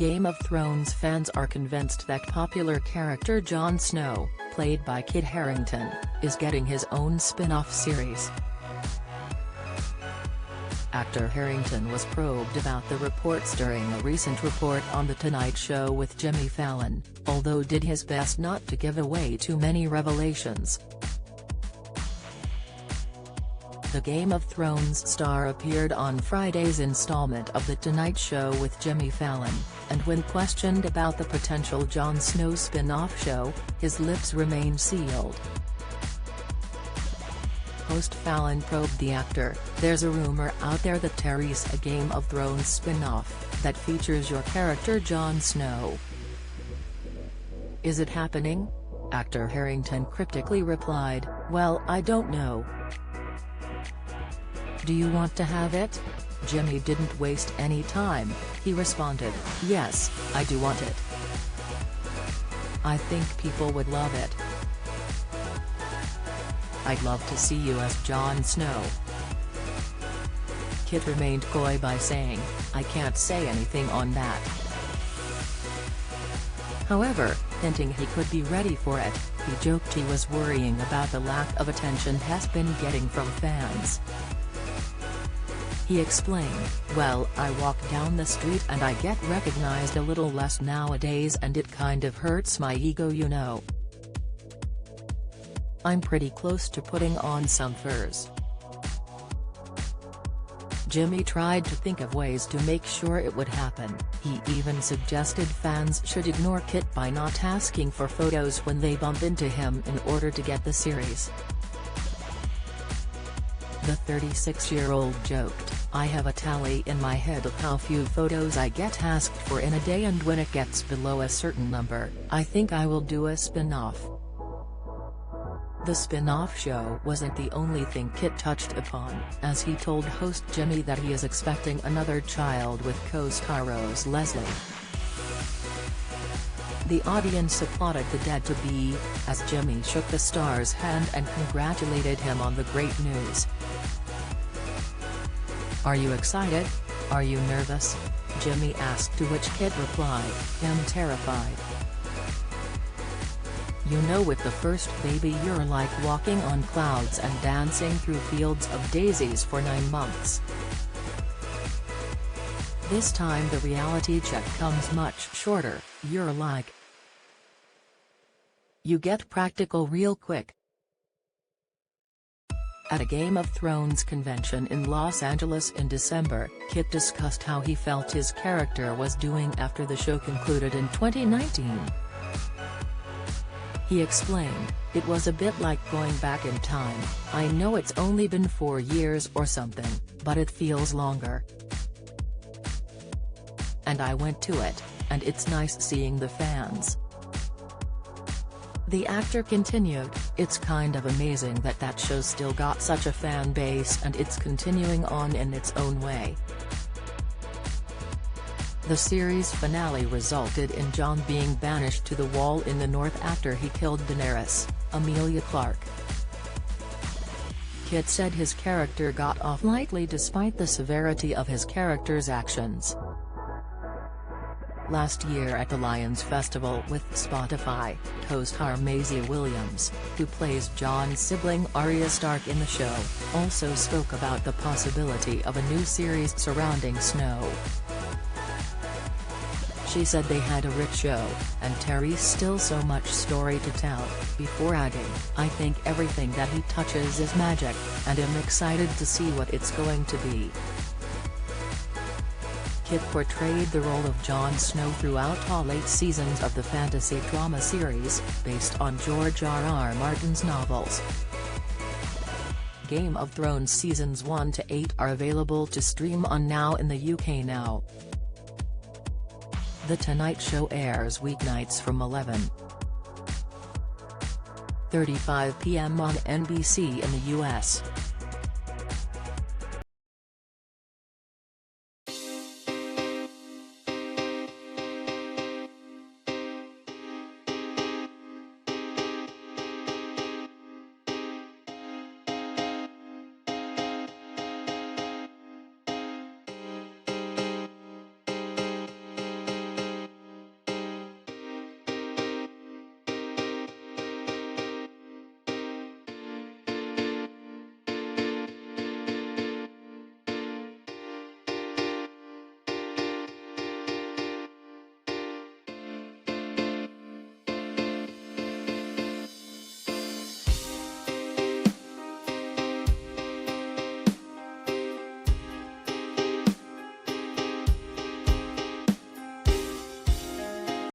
Game of Thrones fans are convinced that popular character Jon Snow, played by Kit Harington, is getting his own spin-off series. Actor Harington was probed about the reports during a recent report on The Tonight Show with Jimmy Fallon, although did his best not to give away too many revelations. The Game of Thrones star appeared on Friday's installment of The Tonight Show with Jimmy Fallon, and when questioned about the potential Jon Snow spin-off show, his lips remained sealed. Host Fallon probed the actor, "There's a rumor out there that there's a Game of Thrones spin-off that features your character Jon Snow. Is it happening?" Actor Harington cryptically replied, "Well, I don't know. Do you want to have it?" Jimmy didn't waste any time, he responded, "Yes, I do want it. I think people would love it. I'd love to see you as Jon Snow." Kit remained coy by saying, "I can't say anything on that." However, hinting he could be ready for it, he joked he was worrying about the lack of attention he's been getting from fans. He explained, "Well, I walk down the street and I get recognized a little less nowadays and it kind of hurts my ego, you know. I'm pretty close to putting on some furs." Jimmy tried to think of ways to make sure it would happen. He even suggested fans should ignore Kit by not asking for photos when they bump into him in order to get the series. The 36-year-old joked, "I have a tally in my head of how few photos I get asked for in a day, and when it gets below a certain number, I think I will do a spin-off." The spin-off show wasn't the only thing Kit touched upon, as he told host Jimmy that he is expecting another child with co-star Rose Leslie. The audience applauded the dead-to-be, as Jimmy shook the star's hand and congratulated him on the great news. "Are you excited? Are you nervous?" Jimmy asked, to which Kit replied, "I'm terrified. You know, with the first baby you're like walking on clouds and dancing through fields of daisies for 9 months. This time the reality check comes much shorter, you're like, you get practical real quick." At a Game of Thrones convention in Los Angeles in December, Kit discussed how he felt his character was doing after the show concluded in 2019. He explained, "It was a bit like going back in time. I know it's only been 4 years or something, but it feels longer. And I went to it, and it's nice seeing the fans." The actor continued, "It's kind of amazing that that show still got such a fan base and it's continuing on in its own way." The series finale resulted in Jon being banished to the Wall in the North after he killed Daenerys, Emilia Clarke. Kit said his character got off lightly despite the severity of his character's actions. Last year at the Lions Festival with Spotify, co-star Maisie Williams, who plays Jon's sibling Arya Stark in the show, also spoke about the possibility of a new series surrounding Snow. She said they had a rich show, and Terry's still so much story to tell, before adding, "I think everything that he touches is magic, and I'm excited to see what it's going to be." Kit portrayed the role of Jon Snow throughout all 8 seasons of the fantasy drama series, based on George R.R. Martin's novels. Game of Thrones seasons 1 to 8 are available to stream on Now in the UK now. The Tonight Show airs weeknights from 11:35 p.m. on NBC in the US.